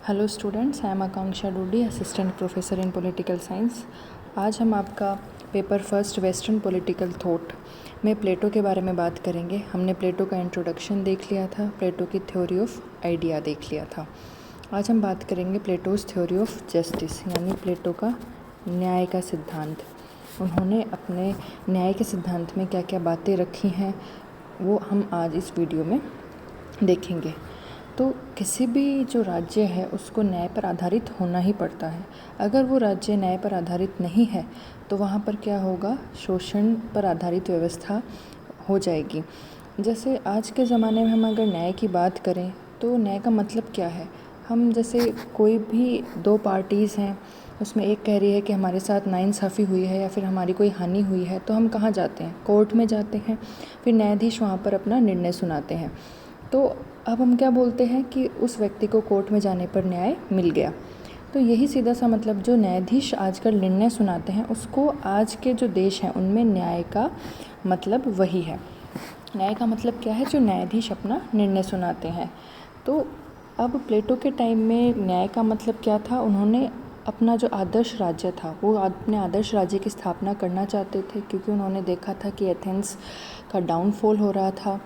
Hello students, I am Akanksha Dudi, assistant professor in political science. आज हम आपका paper first western political thought में Plato के बारे में बात करेंगे। हमने प्लेटो का इंट्रोडक्शन देख लिया था, प्लेटो की थ्योरी ऑफ आइडिया देख लिया था। आज हम बात करेंगे प्लेटोज़ थ्योरी ऑफ जस्टिस, यानी प्लेटो का न्याय का सिद्धांत। उन्होंने अपने न्याय के सिद्धांत में क्या क्या बातें रखी हैं वो हम आज इस वीडियो में देखेंगे। तो किसी भी जो राज्य है उसको न्याय पर आधारित होना ही पड़ता है। अगर वो राज्य न्याय पर आधारित नहीं है तो वहाँ पर क्या होगा, शोषण पर आधारित व्यवस्था हो जाएगी। जैसे आज के ज़माने में हम अगर न्याय की बात करें तो न्याय का मतलब क्या है। हम जैसे कोई भी दो पार्टीज़ हैं, उसमें एक कह रही है कि हमारे साथ नाइंसाफ़ी हुई है या फिर हमारी कोई हानि हुई है, तो हम कहाँ जाते हैं, कोर्ट में जाते हैं। फिर न्यायाधीश वहाँ पर अपना निर्णय सुनाते हैं। तो अब हम क्या बोलते हैं कि उस व्यक्ति को कोर्ट में जाने पर न्याय मिल गया। तो यही सीधा सा मतलब जो न्यायाधीश आजकल निर्णय सुनाते हैं उसको आज के जो देश हैं उनमें न्याय का मतलब वही है। न्याय का मतलब क्या है, जो न्यायाधीश अपना निर्णय सुनाते हैं। तो अब प्लेटो के टाइम में न्याय का मतलब क्या था, उन्होंने अपना जो आदर्श राज्य था वो अपने आदर्श राज्य की स्थापना करना चाहते थे, क्योंकि उन्होंने देखा था कि एथेंस का डाउनफॉल हो रहा था,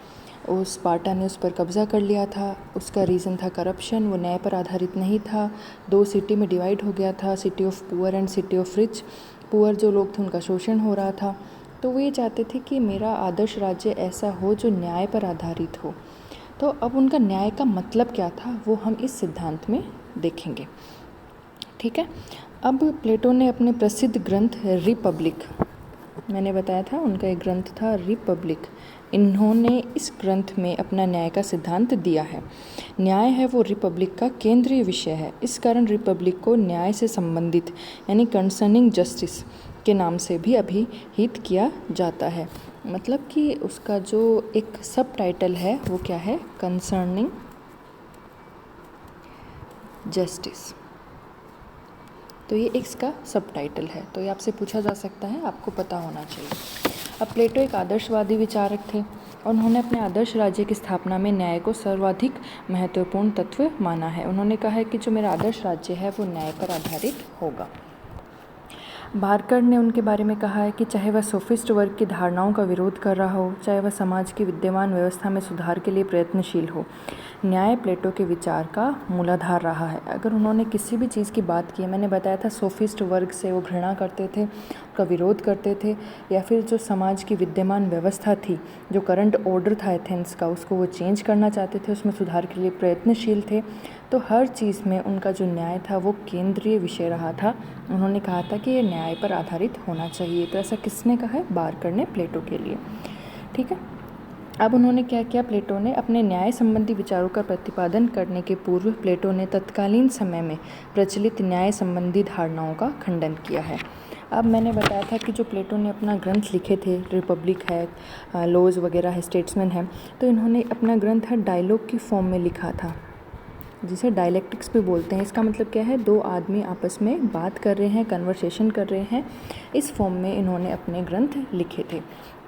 उस स्पार्टा ने उस पर कब्ज़ा कर लिया था। उसका रीज़न था करप्शन, वो न्याय पर आधारित नहीं था। दो सिटी में डिवाइड हो गया था, city of poor and city of rich. Poor जो लोग थे उनका शोषण हो रहा था। तो वो ये चाहते थे कि मेरा आदर्श राज्य ऐसा हो जो न्याय पर आधारित हो। तो अब उनका न्याय का मतलब क्या था वो हम इस सिद्धांत में देखेंगे, ठीक है। अब प्लेटो ने अपने प्रसिद्ध ग्रंथ रिपब्लिक, मैंने बताया था उनका एक ग्रंथ था रिपब्लिक, इन्होंने इस ग्रंथ में अपना न्याय का सिद्धांत दिया है। न्याय है वो रिपब्लिक का केंद्रीय विषय है। इस कारण रिपब्लिक को न्याय से संबंधित यानी कंसर्निंग जस्टिस के नाम से भी अभिहित किया जाता है। मतलब कि उसका जो एक सब टाइटल है वो क्या है, कंसर्निंग जस्टिस। तो ये इसका सब टाइटल है। तो ये आपसे पूछा जा सकता है, आपको पता होना चाहिए। अब प्लेटो एक आदर्शवादी विचारक थे और उन्होंने अपने आदर्श राज्य की स्थापना में न्याय को सर्वाधिक महत्वपूर्ण तत्व माना है। उन्होंने कहा है कि जो मेरा आदर्श राज्य है वो न्याय पर आधारित होगा। बारकर ने उनके बारे में कहा है कि चाहे वह सोफिस्ट वर्ग की धारणाओं का विरोध कर रहा हो, चाहे वह समाज की विद्यमान व्यवस्था में सुधार के लिए प्रयत्नशील हो, न्याय प्लेटो के विचार का मूलाधार रहा है। अगर उन्होंने किसी भी चीज़ की बात की, मैंने बताया था सोफिस्ट वर्ग से वो घृणा करते थे, उसका विरोध करते थे, या फिर जो समाज की विद्यमान व्यवस्था थी, जो करंट ऑर्डर था एथेंस का, उसको वो चेंज करना चाहते थे, उसमें सुधार के लिए प्रयत्नशील थे। तो हर चीज़ में उनका जो न्याय था वो केंद्रीय विषय रहा था। उन्होंने कहा था कि ये न्याय पर आधारित होना चाहिए। तो ऐसा किसने कहा है, बारकर ने प्लेटो के लिए, ठीक है। अब उन्होंने क्या किया, प्लेटो ने अपने न्याय संबंधी विचारों का प्रतिपादन करने के पूर्व प्लेटो ने तत्कालीन समय में प्रचलित न्याय संबंधी धारणाओं का खंडन किया है। अब मैंने बताया था कि जो प्लेटो ने अपना ग्रंथ लिखे थे, रिपब्लिक है, लॉज वगैरह है, स्टेट्समैन है, तो इन्होंने अपना ग्रंथ डायलॉग की फॉर्म में लिखा था, जिसे डायलेक्टिक्स भी बोलते हैं। इसका मतलब क्या है, दो आदमी आपस में बात कर रहे हैं, कन्वर्सेशन कर रहे हैं, इस फॉर्म में इन्होंने अपने ग्रंथ लिखे थे।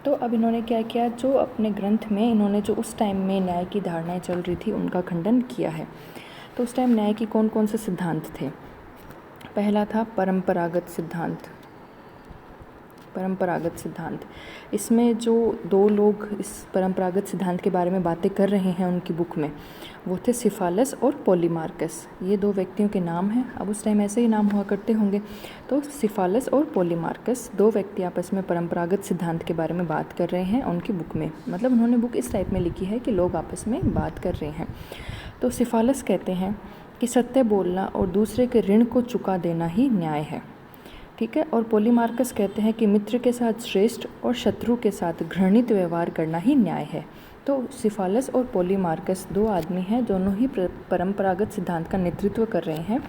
तो अब इन्होंने क्या किया, जो अपने ग्रंथ में इन्होंने जो उस टाइम में न्याय की धारणाएं चल रही थी उनका खंडन किया है। तो उस टाइम न्याय की कौन कौन से सिद्धांत थे। पहला था परंपरागत सिद्धांत। परंपरागत सिद्धांत, इसमें जो दो लोग इस परंपरागत सिद्धांत के बारे में बातें कर रहे हैं उनकी बुक में, वो थे सिफालस और पॉलीमार्कस। ये दो व्यक्तियों के नाम हैं, अब उस टाइम ऐसे ही नाम हुआ करते होंगे। तो सिफालस और पॉलीमार्कस दो व्यक्ति आपस में परंपरागत सिद्धांत के बारे में बात कर रहे हैं उनकी बुक में। मतलब उन्होंने बुक इस टाइप में लिखी है कि लोग आपस में बात कर रहे हैं। तो सिफालस कहते हैं कि सत्य बोलना और दूसरे के ऋण को चुका देना ही न्याय है, ठीक है। और पॉलीमार्कस कहते हैं कि मित्र के साथ श्रेष्ठ और शत्रु के साथ घृणित व्यवहार करना ही न्याय है। तो सिफालस और पॉलीमार्कस दो आदमी हैं, दोनों ही परंपरागत सिद्धांत का नेतृत्व कर रहे हैं।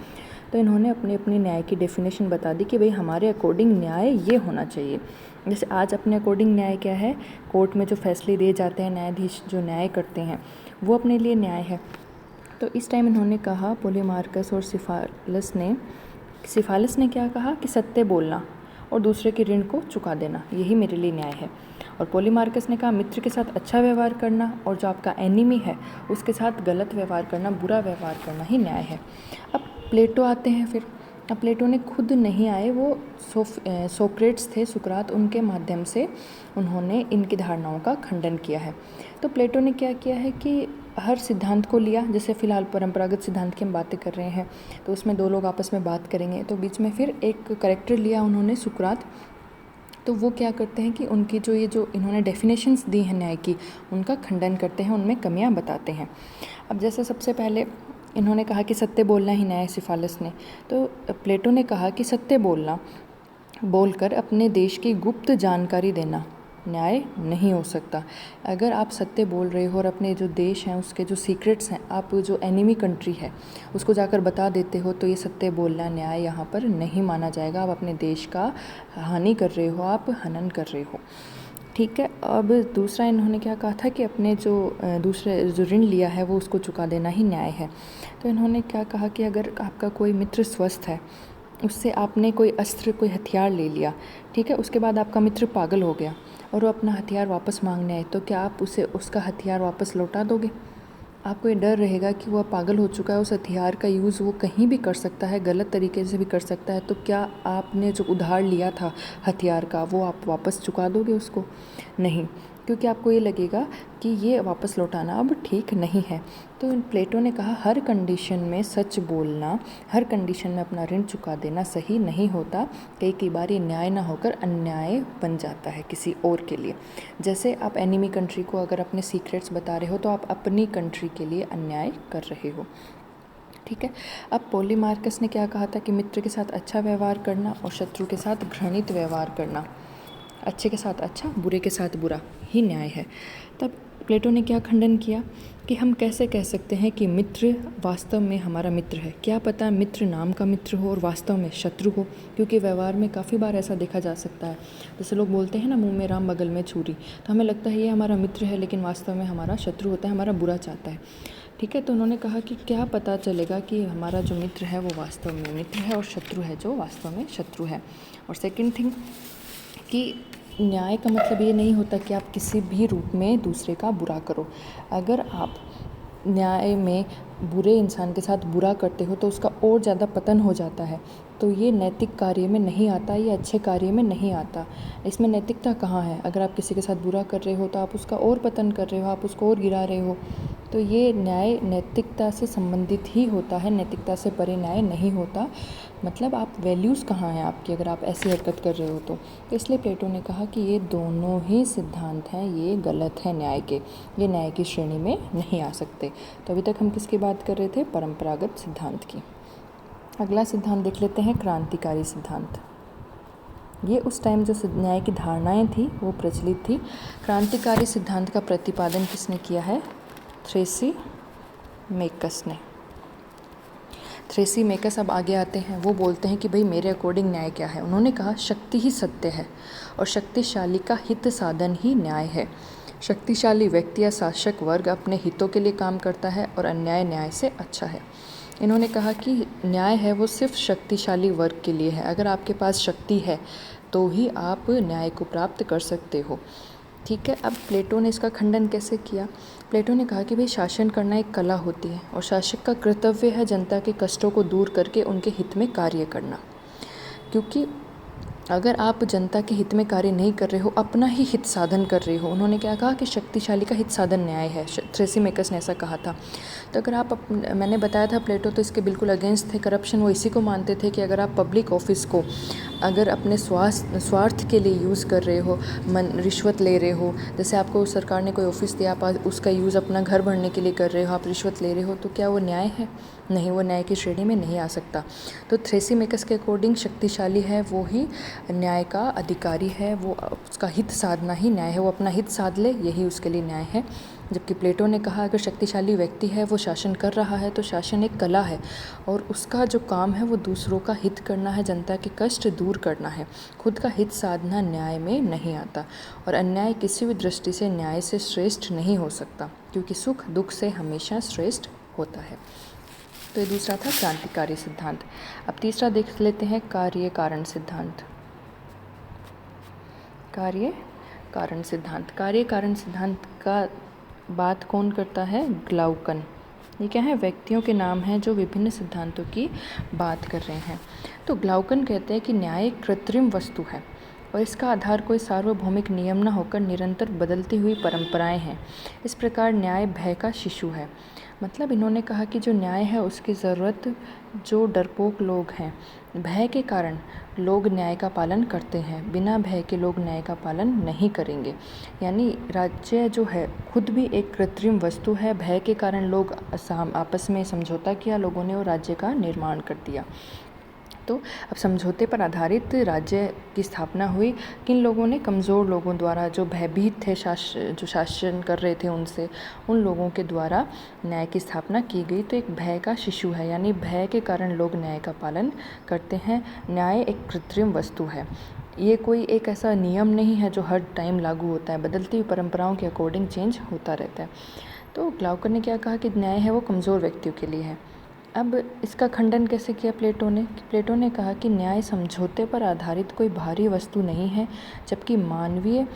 तो इन्होंने अपनी अपनी न्याय की डेफिनेशन बता दी कि भाई हमारे अकॉर्डिंग न्याय ये होना चाहिए। जैसे आज अपने अकॉर्डिंग न्याय क्या है, कोर्ट में जो फैसले दिए जाते हैं, न्यायाधीश जो न्याय करते हैं वो अपने लिए न्याय है। तो इस टाइम इन्होंने कहा, पॉलीमार्कस और सिफालस ने क्या कहा कि सत्य बोलना और दूसरे के ऋण को चुका देना, यही मेरे लिए न्याय है। और पॉलीमार्कस ने कहा मित्र के साथ अच्छा व्यवहार करना और जो आपका एनिमी है उसके साथ गलत व्यवहार करना, बुरा व्यवहार करना ही न्याय है। अब प्लेटो आते हैं फिर। अब प्लेटो ने खुद नहीं आए, वो सोक्रेट्स थे, सुकरात, उनके माध्यम से उन्होंने इनकी धारणाओं का खंडन किया है। तो प्लेटो ने क्या किया है कि हर सिद्धांत को लिया, जैसे फ़िलहाल परंपरागत सिद्धांत की हम बातें कर रहे हैं तो उसमें दो लोग आपस में बात करेंगे, तो बीच में फिर एक करेक्टर लिया उन्होंने, सुकरात। तो वो क्या करते हैं कि उनकी जो इन्होंने डेफिनेशंस दी हैं न्याय की, उनका खंडन करते हैं, उनमें कमियां बताते हैं। अब जैसे सबसे पहले इन्होंने कहा कि सत्य बोलना ही न्याय, सिफालस ने। तो प्लेटो ने कहा कि सत्य बोलकर अपने देश की गुप्त जानकारी देना न्याय नहीं हो सकता। अगर आप सत्य बोल रहे हो और अपने जो देश हैं उसके जो सीक्रेट्स हैं, आप जो एनिमी कंट्री है उसको जाकर बता देते हो, तो ये सत्य बोलना न्याय यहाँ पर नहीं माना जाएगा। आप अपने देश का हानि कर रहे हो, आप हनन कर रहे हो। ठीक है। अब दूसरा इन्होंने क्या कहा था कि अपने दूसरे जो ऋण लिया है वो उसको चुका देना ही न्याय है। तो इन्होंने क्या कहा कि अगर आपका कोई मित्र स्वस्थ है, उससे आपने कोई अस्त्र, कोई हथियार ले लिया, ठीक है, उसके बाद आपका मित्र पागल हो गया और वो अपना हथियार वापस मांगने आए, तो क्या आप उसे उसका हथियार वापस लौटा दोगे? आपको ये डर रहेगा कि वह पागल हो चुका है, उस हथियार का यूज़ वो कहीं भी कर सकता है, गलत तरीके से भी कर सकता है, तो क्या आपने जो उधार लिया था हथियार का वो आप वापस चुका दोगे उसको? नहीं, क्योंकि आपको ये लगेगा कि ये वापस लौटाना अब ठीक नहीं है। तो प्लेटो ने कहा हर कंडीशन में सच बोलना, हर कंडीशन में अपना ऋण चुका देना सही नहीं होता। कई बार ये न्याय ना होकर अन्याय बन जाता है किसी और के लिए। जैसे आप एनिमी कंट्री को अगर अपने सीक्रेट्स बता रहे हो तो आप अपनी कंट्री के लिए अन्याय कर रहे हो। ठीक है। अब पॉलीमार्कस ने क्या कहा था कि मित्र के साथ अच्छा व्यवहार करना और शत्रु के साथ घृणित व्यवहार करना, अच्छे के साथ अच्छा, बुरे के साथ बुरा ही न्याय है। तब प्लेटो ने क्या खंडन किया कि हम कैसे कह सकते हैं कि मित्र वास्तव में हमारा मित्र है। क्या पता मित्र नाम का मित्र हो और वास्तव में शत्रु हो, क्योंकि व्यवहार में काफ़ी बार ऐसा देखा जा सकता है। जैसे लोग बोलते हैं ना, मुंह में राम बगल में छुरी, तो हमें लगता है ये हमारा मित्र है लेकिन वास्तव में हमारा शत्रु होता है, हमारा बुरा चाहता है। ठीक है। तो उन्होंने कहा कि क्या पता चलेगा कि हमारा जो मित्र है वो वास्तव में मित्र है और शत्रु है जो वास्तव में शत्रु है। और सेकेंड थिंग कि न्याय का मतलब ये नहीं होता कि आप किसी भी रूप में दूसरे का बुरा करो। अगर आप न्याय में बुरे इंसान के साथ बुरा करते हो तो उसका और ज़्यादा पतन हो जाता है। तो ये नैतिक कार्य में नहीं आता, ये अच्छे कार्य में नहीं आता। इसमें नैतिकता कहाँ है? अगर आप किसी के साथ बुरा कर रहे हो तो आप उसका और पतन कर रहे हो, आप उसको और गिरा रहे हो। तो ये न्याय नैतिकता से संबंधित ही होता है, नैतिकता से परे न्याय नहीं होता। मतलब आप वैल्यूज़ कहाँ हैं आपकी, अगर आप ऐसी हरकत कर रहे हो तो इसलिए प्लेटो ने कहा कि ये दोनों ही सिद्धांत हैं, ये गलत है न्याय के, ये न्याय की श्रेणी में नहीं आ सकते। तो अभी तक हम किसकी बात कर रहे थे? परंपरागत सिद्धांत की। अगला सिद्धांत देख लेते हैं, क्रांतिकारी सिद्धांत। ये उस टाइम जो न्याय की धारणाएं थी वो प्रचलित थी। क्रांतिकारी सिद्धांत का प्रतिपादन किसने किया है? थ्रेसीमेकस ने। थ्रेसीमेकस अब आगे आते हैं, वो बोलते हैं कि भाई मेरे अकॉर्डिंग न्याय क्या है। उन्होंने कहा शक्ति ही सत्य है और शक्तिशाली का हित साधन ही न्याय है। शक्तिशाली व्यक्ति या शासक वर्ग अपने हितों के लिए काम करता है और अन्याय न्याय से अच्छा है। इन्होंने कहा कि न्याय है वो सिर्फ शक्तिशाली वर्ग के लिए है। अगर आपके पास शक्ति है तो ही आप न्याय को प्राप्त कर सकते हो। ठीक है। अब प्लेटो ने इसका खंडन कैसे किया? प्लेटो ने कहा कि भाई शासन करना एक कला होती है और शासक का कर्तव्य है जनता के कष्टों को दूर करके उनके हित में कार्य करना। क्योंकि अगर आप जनता के हित में कार्य नहीं कर रहे हो, अपना ही हित साधन कर रहे हो। उन्होंने क्या कहा कि शक्तिशाली का हित साधन न्याय है, थ्रेसीमेकस ने ऐसा कहा था। तो अगर आप मैंने बताया था प्लेटो तो इसके बिल्कुल अगेंस्ट थे। करप्शन वो इसी को मानते थे कि अगर आप पब्लिक ऑफिस को अगर अपने स्वार्थ के लिए यूज़ कर रहे हो, रिश्वत ले रहे हो, जैसे आपको सरकार ने कोई ऑफिस दिया, आप उसका यूज़ अपना घर भरने के लिए कर रहे हो, आप रिश्वत ले रहे हो, तो क्या वो न्याय है? नहीं, वो न्याय की श्रेणी में नहीं आ सकता। तो थ्रेसीमेकस के अकॉर्डिंग शक्तिशाली है वो ही न्याय का अधिकारी है, वो उसका हित साधना ही न्याय है, वो अपना हित साध ले यही उसके लिए न्याय है। जबकि प्लेटो ने कहा अगर शक्तिशाली व्यक्ति है वो शासन कर रहा है तो शासन एक कला है और उसका जो काम है वो दूसरों का हित करना है, जनता के कष्ट दूर करना है। खुद का हित साधना न्याय में नहीं आता और अन्याय किसी भी दृष्टि से न्याय से श्रेष्ठ नहीं हो सकता, क्योंकि सुख दुख से हमेशा श्रेष्ठ होता है। तो ये दूसरा था क्रांतिकारी सिद्धांत। अब तीसरा देख लेते हैं, कार्य कारण सिद्धांत। कार्य कारण सिद्धांत। कार्य कारण सिद्धांत का बात कौन करता है? ग्लाउकन। ये क्या है? व्यक्तियों के नाम हैं जो विभिन्न सिद्धांतों की बात कर रहे हैं। तो ग्लाउकन कहते हैं कि न्याय एक कृत्रिम वस्तु है और इसका आधार कोई सार्वभौमिक नियम न होकर निरंतर बदलती हुई परंपराएं हैं। इस प्रकार न्याय भय का शिशु है। मतलब इन्होंने कहा कि जो न्याय है उसकी ज़रूरत जो डरपोक लोग हैं, भय के कारण लोग न्याय का पालन करते हैं, बिना भय के लोग न्याय का पालन नहीं करेंगे। यानी राज्य जो है खुद भी एक कृत्रिम वस्तु है। भय के कारण लोग आपस में समझौता किया लोगों ने और राज्य का निर्माण कर दिया। तो अब समझौते पर आधारित राज्य की स्थापना हुई। किन लोगों ने? कमज़ोर लोगों द्वारा, जो भयभीत थे, जो शासन कर रहे थे उनसे, उन लोगों के द्वारा न्याय की स्थापना की गई। तो एक भय का शिशु है, यानी भय के कारण लोग न्याय का पालन करते हैं। न्याय एक कृत्रिम वस्तु है। ये कोई एक ऐसा नियम नहीं है जो हर टाइम लागू होता है, बदलती हुई परंपराओं के अकॉर्डिंग चेंज होता रहता है। तो ग्लाउकन ने क्या कहा कि न्याय है वो कमज़ोर व्यक्तियों के लिए है। अब इसका खंडन कैसे किया प्लेटो ने? प्लेटो ने कहा कि न्याय समझौते पर आधारित कोई बाहरी वस्तु नहीं है, जबकि मानवीय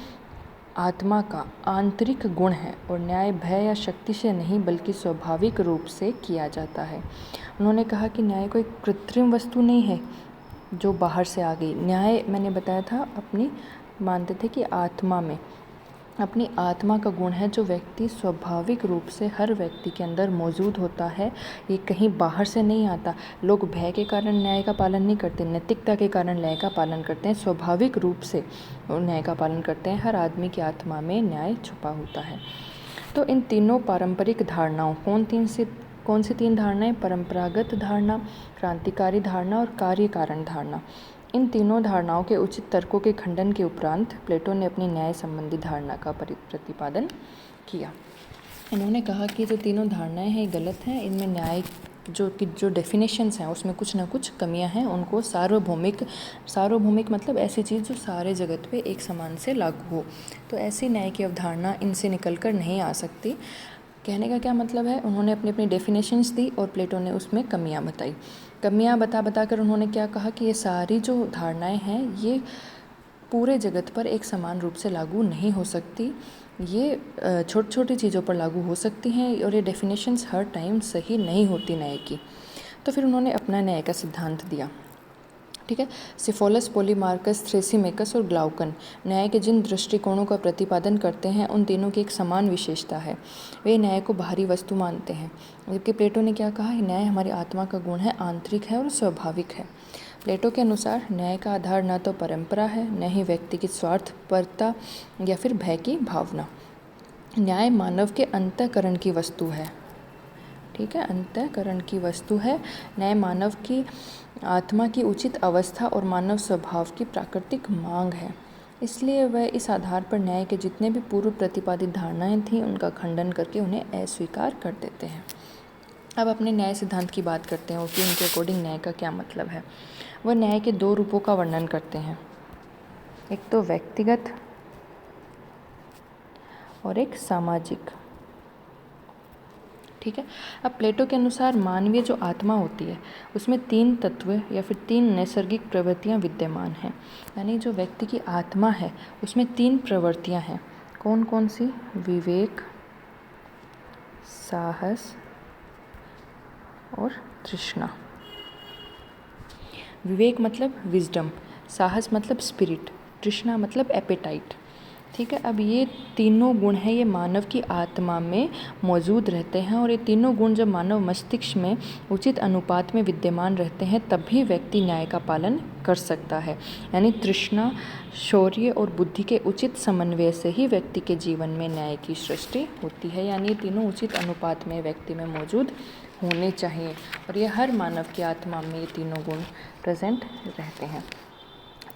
आत्मा का आंतरिक गुण है और न्याय भय या शक्ति से नहीं बल्कि स्वाभाविक रूप से किया जाता है। उन्होंने कहा कि न्याय कोई कृत्रिम वस्तु नहीं है जो बाहर से आ गई। न्याय मैंने बताया था अपनी मानते थे कि आत्मा में अपनी आत्मा का गुण है, जो व्यक्ति स्वाभाविक रूप से हर व्यक्ति के अंदर मौजूद होता है। ये कहीं बाहर से नहीं आता। लोग भय के कारण न्याय का पालन नहीं करते, नैतिकता के कारण न्याय का पालन करते हैं, स्वाभाविक रूप से न्याय का पालन करते हैं। हर आदमी की आत्मा में न्याय छुपा होता है। तो इन तीनों पारंपरिक धारणाओं, कौन सी तीन धारणाएं? परंपरागत धारणा, क्रांतिकारी धारणा और कार्य कारण धारणा। इन तीनों धारणाओं के उचित तर्कों के खंडन के उपरांत प्लेटो ने अपनी न्याय संबंधी धारणा का प्रतिपादन किया। इन्होंने कहा कि जो तीनों धारणाएं हैं गलत हैं। इनमें न्याय जो डेफिनेशंस हैं उसमें कुछ ना कुछ कमियां हैं। उनको सार्वभौमिक मतलब ऐसी चीज़ जो सारे जगत पे एक समान से लागू हो। तो ऐसी न्याय की अवधारणा इनसे निकल कर नहीं आ सकती। कहने का क्या मतलब है? उन्होंने अपनी डेफिनेशंस दी और प्लेटो ने उसमें कमियां बताई। कमियां बता कर उन्होंने क्या कहा कि ये सारी जो धारणाएं हैं ये पूरे जगत पर एक समान रूप से लागू नहीं हो सकती। ये छोटी छोटी चीज़ों पर लागू हो सकती हैं और ये डेफिनेशंस हर टाइम सही नहीं होती न्याय की। तो फिर उन्होंने अपना न्याय का सिद्धांत दिया। ठीक है। सिफोलस, पोलीमार्कस, थ्रेसिमेकस और ग्लाउकन न्याय के जिन दृष्टिकोणों का प्रतिपादन करते हैं उन तीनों की एक समान विशेषता है। वे न्याय को बाहरी वस्तु मानते हैं, जबकि प्लेटो ने क्या कहा? न्याय हमारी आत्मा का गुण है, आंतरिक है और स्वाभाविक है। प्लेटो के अनुसार न्याय का आधार न तो परंपरा है, न ही व्यक्ति की स्वार्थपरता या फिर भय की भावना। न्याय मानव के अंतःकरण की वस्तु है। ठीक है, अंतःकरण की वस्तु है। न्याय मानव की आत्मा की उचित अवस्था और मानव स्वभाव की प्राकृतिक मांग है। इसलिए वह इस आधार पर न्याय के जितने भी पूर्व प्रतिपादित धारणाएं थीं उनका खंडन करके उन्हें अस्वीकार कर देते हैं। अब अपने न्याय सिद्धांत की बात करते हैं कि उनके अकॉर्डिंग न्याय का क्या मतलब है। वह न्याय के दो रूपों का वर्णन करते हैं, एक तो व्यक्तिगत और एक सामाजिक। ठीक है। अब प्लेटो के अनुसार मानवीय जो आत्मा होती है उसमें तीन तत्व या फिर तीन नैसर्गिक प्रवृत्तियां विद्यमान हैं। यानी जो व्यक्ति की आत्मा है उसमें तीन प्रवृत्तियां हैं। कौन कौन सी? विवेक, साहस और तृष्णा। विवेक मतलब विजडम, साहस मतलब स्पिरिट, तृष्णा मतलब एपेटाइट। ठीक है। अब ये तीनों गुण हैं, ये मानव की आत्मा में मौजूद रहते हैं और ये तीनों गुण जब मानव मस्तिष्क में उचित अनुपात में विद्यमान रहते हैं तभी व्यक्ति न्याय का पालन कर सकता है। यानी तृष्णा, शौर्य और बुद्धि के उचित समन्वय से ही व्यक्ति के जीवन में न्याय की सृष्टि होती है। यानी ये तीनों उचित अनुपात में व्यक्ति में मौजूद होने चाहिए और ये हर मानव की आत्मा में ये तीनों गुण प्रेजेंट रहते हैं।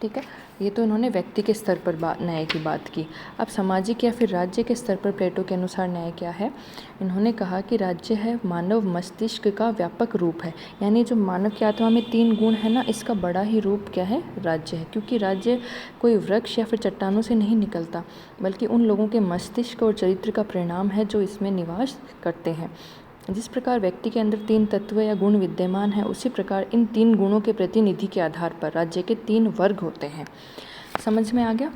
ठीक है। ये तो इन्होंने व्यक्ति के स्तर पर न्याय की बात की। अब सामाजिक या फिर राज्य के स्तर पर प्लेटो के अनुसार न्याय क्या है? इन्होंने कहा कि राज्य है मानव मस्तिष्क का व्यापक रूप है। यानी जो मानव की आत्मा में तीन गुण है ना, इसका बड़ा ही रूप क्या है? राज्य है। क्योंकि राज्य कोई वृक्ष या फिर चट्टानों से नहीं निकलता, बल्कि उन लोगों के मस्तिष्क और चरित्र का परिणाम है जो इसमें निवास करते हैं। जिस प्रकार व्यक्ति के अंदर तीन तत्व या गुण विद्यमान है, उसी प्रकार इन तीन गुणों के प्रतिनिधि के आधार पर राज्य के तीन वर्ग होते हैं। समझ में आ गया?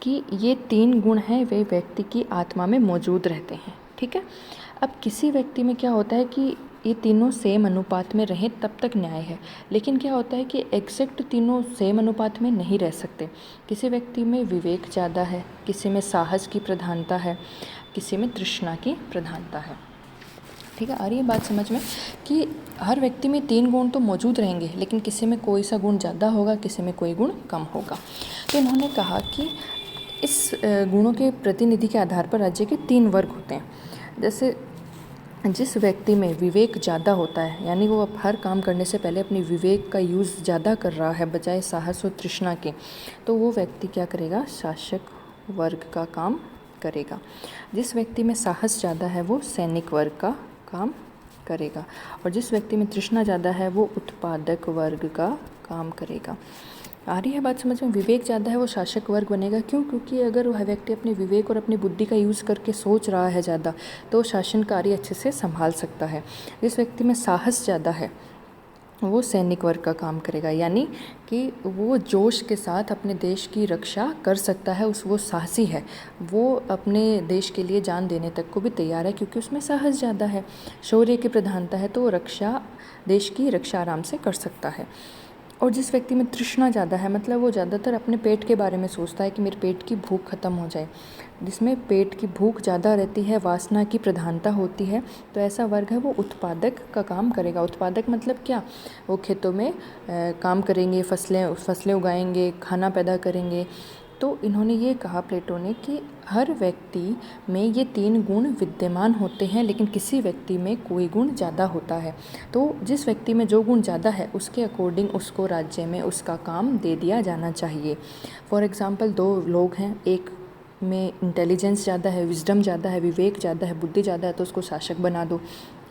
कि ये 3 गुण हैं वे व्यक्ति की आत्मा में मौजूद रहते हैं। ठीक है। अब किसी व्यक्ति में क्या होता है कि ये तीनों सेम अनुपात में रहें तब तक न्याय है, लेकिन क्या होता है कि एग्जैक्ट तीनों सेम अनुपात में नहीं रह सकते। किसी व्यक्ति में विवेक ज़्यादा है, किसी में साहस की प्रधानता है, किसी में तृष्णा की प्रधानता है। ठीक है, आ रही है बात समझ में कि हर व्यक्ति में 3 गुण तो मौजूद रहेंगे, लेकिन किसी में कोई सा गुण ज़्यादा होगा, किसी में कोई गुण कम होगा। तो इन्होंने कहा कि इस गुणों के प्रतिनिधि के आधार पर राज्य के 3 वर्ग होते हैं। जैसे जिस व्यक्ति में विवेक ज़्यादा होता है, यानी वो अब हर काम करने से पहले अपनी विवेक का यूज़ ज़्यादा कर रहा है बजाय साहस और तृष्णा के, तो वो व्यक्ति क्या करेगा, शासक वर्ग का काम करेगा। जिस व्यक्ति में साहस ज़्यादा है वो सैनिक वर्ग का काम करेगा, और जिस व्यक्ति में तृष्णा ज़्यादा है वो उत्पादक वर्ग का काम करेगा। आ रही है बात समझ में। विवेक ज़्यादा है वो शासक वर्ग बनेगा। क्यों? क्योंकि अगर वह व्यक्ति अपने विवेक और अपनी बुद्धि का यूज़ करके सोच रहा है ज़्यादा, तो शासन कार्य अच्छे से संभाल सकता है। जिस व्यक्ति में साहस ज़्यादा है वो सैनिक वर्ग का काम करेगा, यानी कि वो जोश के साथ अपने देश की रक्षा कर सकता है। वो साहसी है, वो अपने देश के लिए जान देने तक को भी तैयार है, क्योंकि उसमें साहस ज़्यादा है, शौर्य की प्रधानता है, तो वो देश की रक्षा आराम से कर सकता है। और जिस व्यक्ति में तृष्णा ज़्यादा है, मतलब वो ज़्यादातर अपने पेट के बारे में सोचता है कि मेरे पेट की भूख ख़त्म हो जाए, जिसमें पेट की भूख ज़्यादा रहती है, वासना की प्रधानता होती है, तो ऐसा वर्ग है वो उत्पादक का काम करेगा। उत्पादक मतलब क्या? वो खेतों में काम करेंगे, फसलें उगाएंगे, खाना पैदा करेंगे। तो इन्होंने ये कहा, प्लेटो ने, कि हर व्यक्ति में ये 3 गुण विद्यमान होते हैं, लेकिन किसी व्यक्ति में कोई गुण ज़्यादा होता है। तो जिस व्यक्ति में जो गुण ज़्यादा है उसके अकॉर्डिंग उसको राज्य में उसका काम दे दिया जाना चाहिए। फॉर एग्ज़ाम्पल 2 लोग हैं, एक में इंटेलिजेंस ज़्यादा है, विजडम ज़्यादा है, विवेक ज़्यादा है, बुद्धि ज़्यादा है, तो उसको शासक बना दो।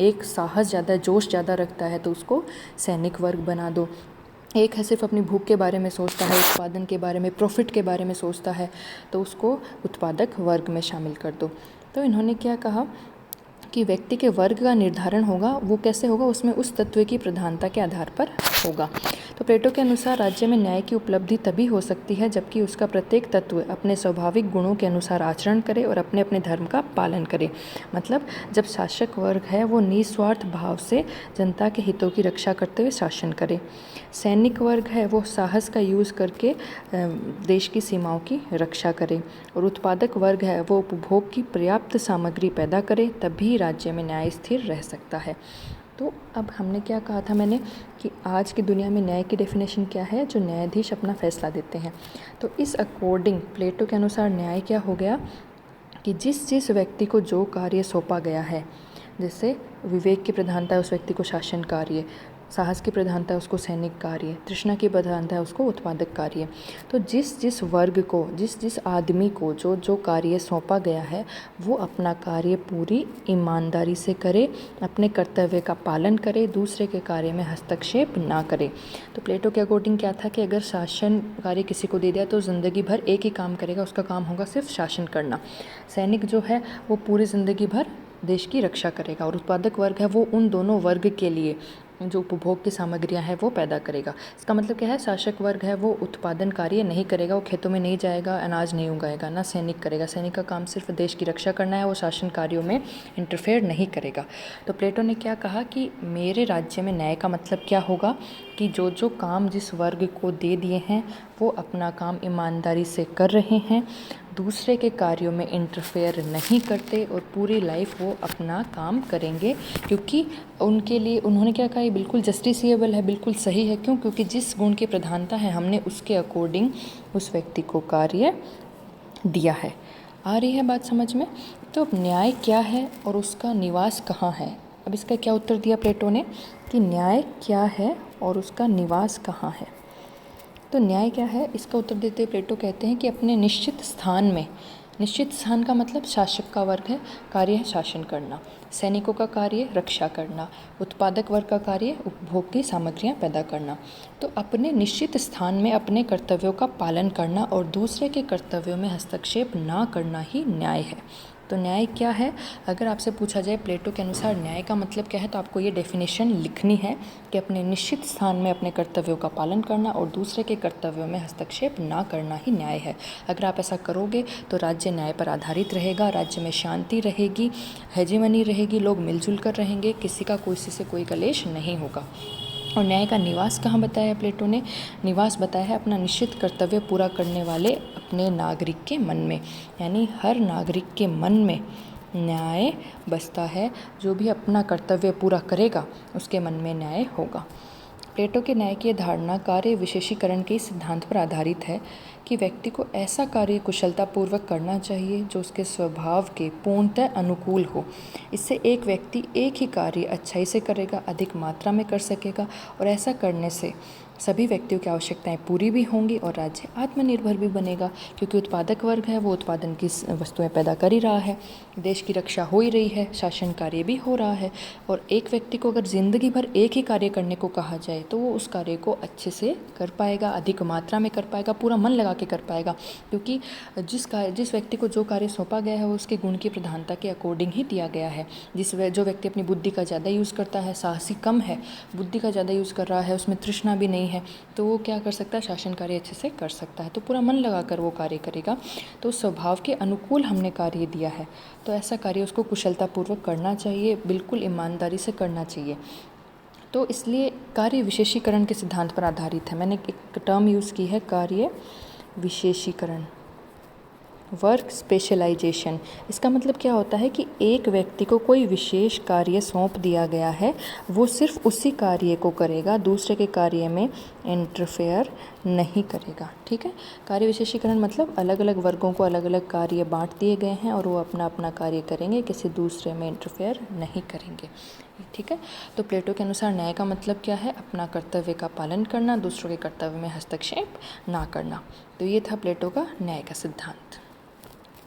एक साहस ज़्यादा है, जोश ज़्यादा रखता है, तो उसको सैनिक वर्ग बना दो। एक है सिर्फ अपनी भूख के बारे में सोचता है, उत्पादन के बारे में, प्रॉफिट के बारे में सोचता है, तो उसको उत्पादक वर्ग में शामिल कर दो। तो इन्होंने क्या कहा कि व्यक्ति के वर्ग का निर्धारण होगा, वो कैसे होगा, उसमें उस तत्व की प्रधानता के आधार पर होगा। तो प्लेटो के अनुसार राज्य में न्याय की उपलब्धि तभी हो सकती है जबकि उसका प्रत्येक तत्व अपने स्वाभाविक गुणों के अनुसार आचरण करे और अपने अपने धर्म का पालन करे। मतलब जब शासक वर्ग है वो निस्वार्थ भाव से जनता के हितों की रक्षा करते हुए शासन करे। सैनिक वर्ग है वो साहस का यूज़ करके देश की सीमाओं की रक्षा करे। और उत्पादक वर्ग है वो उपभोग की पर्याप्त सामग्री पैदा करे, तभी राज्य में न्याय स्थिर रह सकता है। तो अब हमने क्या कहा था मैंने कि आज की दुनिया में न्याय की डेफिनेशन क्या है, जो न्यायाधीश अपना फैसला देते हैं। तो इस अकॉर्डिंग प्लेटो के अनुसार न्याय क्या हो गया कि जिस जिस व्यक्ति को जो कार्य सौंपा गया है, जैसे विवेक की प्रधानता है उस व्यक्ति को शासन कार्य, साहस की प्रधानता है उसको सैनिक कार्य, तृष्णा की प्रधानता है उसको उत्पादक कार्य। तो जिस जिस वर्ग को, जिस जिस आदमी को जो जो कार्य सौंपा गया है वो अपना कार्य पूरी ईमानदारी से करे, अपने कर्तव्य का पालन करे, दूसरे के कार्य में हस्तक्षेप ना करे। तो प्लेटो के अकॉर्डिंग क्या था कि अगर शासन कार्य किसी को दे दिया तो ज़िंदगी भर एक ही काम करेगा, उसका काम होगा सिर्फ शासन करना। सैनिक जो है वो पूरी ज़िंदगी भर देश की रक्षा करेगा, और उत्पादक वर्ग है वो उन दोनों वर्ग के लिए जो उपभोग की सामग्रियां हैं वो पैदा करेगा। इसका मतलब क्या है, शासक वर्ग है वो उत्पादन कार्य नहीं करेगा, वो खेतों में नहीं जाएगा, अनाज नहीं उगाएगा, ना सैनिक करेगा। सैनिक का काम सिर्फ देश की रक्षा करना है, वो शासन कार्यों में इंटरफेयर नहीं करेगा। तो प्लेटो ने क्या कहा कि मेरे राज्य में न्याय का मतलब क्या होगा कि जो जो काम जिस वर्ग को दे दिए हैं वो अपना काम ईमानदारी से कर रहे हैं, दूसरे के कार्यों में इंटरफेयर नहीं करते, और पूरी लाइफ वो अपना काम करेंगे, क्योंकि उनके लिए उन्होंने क्या कहा, ये बिल्कुल जस्टिसिएबल है, बिल्कुल सही है। क्यों? क्योंकि जिस गुण की प्रधानता है हमने उसके अकॉर्डिंग उस व्यक्ति को कार्य दिया है। आ रही है बात समझ में। तो अब न्याय क्या है और उसका निवास कहाँ है। अब इसका क्या उत्तर दिया प्लेटो ने कि न्याय क्या है और उसका निवास कहाँ है। तो न्याय क्या है, इसका उत्तर देते हुए प्लेटो कहते हैं कि अपने निश्चित स्थान में, निश्चित स्थान का मतलब शासक का वर्ग है, कार्य है शासन करना, सैनिकों का कार्य रक्षा करना, उत्पादक वर्ग का कार्य उपभोग की सामग्रियां पैदा करना। तो अपने निश्चित स्थान में अपने कर्तव्यों का पालन करना और दूसरे के कर्तव्यों में हस्तक्षेप ना करना ही न्याय है। तो न्याय क्या है? अगर आपसे पूछा जाए प्लेटो के अनुसार न्याय का मतलब क्या है, तो आपको ये डेफिनेशन लिखनी है कि अपने निश्चित स्थान में अपने कर्तव्यों का पालन करना और दूसरे के कर्तव्यों में हस्तक्षेप ना करना ही न्याय है। अगर आप ऐसा करोगे तो राज्य न्याय पर आधारित रहेगा, राज्य में शांति रहेगी, हेजीमनी रहेगी, लोग मिलजुल कर रहेंगे, किसी का किसी से कोई कलेश नहीं होगा। और न्याय का निवास कहाँ बताया है प्लेटो ने? निवास बताया है अपना निश्चित कर्तव्य पूरा करने वाले अपने नागरिक के मन में, यानी हर नागरिक के मन में न्याय बसता है। जो भी अपना कर्तव्य पूरा करेगा उसके मन में न्याय होगा। प्लेटो के न्याय की धारणा कार्य विशेषीकरण के सिद्धांत पर आधारित है कि व्यक्ति को ऐसा कार्य कुशलतापूर्वक करना चाहिए जो उसके स्वभाव के पूर्णतः अनुकूल हो। इससे एक व्यक्ति एक ही कार्य अच्छाई से करेगा, अधिक मात्रा में कर सकेगा और ऐसा करने से सभी व्यक्तियों की आवश्यकताएं पूरी भी होंगी और राज्य आत्मनिर्भर भी बनेगा, क्योंकि उत्पादक वर्ग है वो उत्पादन की वस्तुएं पैदा कर ही रहा है, देश की रक्षा हो ही रही है, शासन कार्य भी हो रहा है। और एक व्यक्ति को अगर ज़िंदगी भर एक ही कार्य करने को कहा जाए तो वो उस कार्य को अच्छे से कर पाएगा, अधिक मात्रा में कर पाएगा, पूरा मन लगा के कर पाएगा, क्योंकि जिस व्यक्ति को जो कार्य सौंपा गया है वो उसके गुण की प्रधानता के अकॉर्डिंग ही दिया गया है। जो व्यक्ति अपनी बुद्धि का ज़्यादा यूज़ करता है, साहसी कम है, बुद्धि का ज़्यादा यूज़ कर रहा है, उसमें तृष्णा भी नहीं है, तो वो क्या कर सकता है, शासन कार्य अच्छे से कर सकता है, तो पूरा मन लगाकर वो कार्य करेगा। तो स्वभाव के अनुकूल हमने कार्य दिया है, तो ऐसा कार्य उसको कुशलतापूर्वक करना चाहिए, बिल्कुल ईमानदारी से करना चाहिए। तो इसलिए कार्य विशेषीकरण के सिद्धांत पर आधारित है। मैंने एक टर्म यूज़ की है, कार्य विशेषीकरण, वर्क स्पेशलाइजेशन। इसका मतलब क्या होता है कि एक व्यक्ति को कोई विशेष कार्य सौंप दिया गया है, वो सिर्फ उसी कार्य को करेगा, दूसरे के कार्य में इंटरफेयर नहीं करेगा। ठीक है, कार्य विशेषीकरण मतलब अलग अलग वर्गों को अलग अलग कार्य बांट दिए गए हैं और वो अपना अपना कार्य करेंगे, किसी दूसरे में इंटरफेयर नहीं करेंगे। ठीक है, तो प्लेटो के अनुसार न्याय का मतलब क्या है? अपना कर्तव्य का पालन करना, दूसरों के कर्तव्य में हस्तक्षेप ना करना। तो ये था प्लेटो का न्याय का सिद्धांत।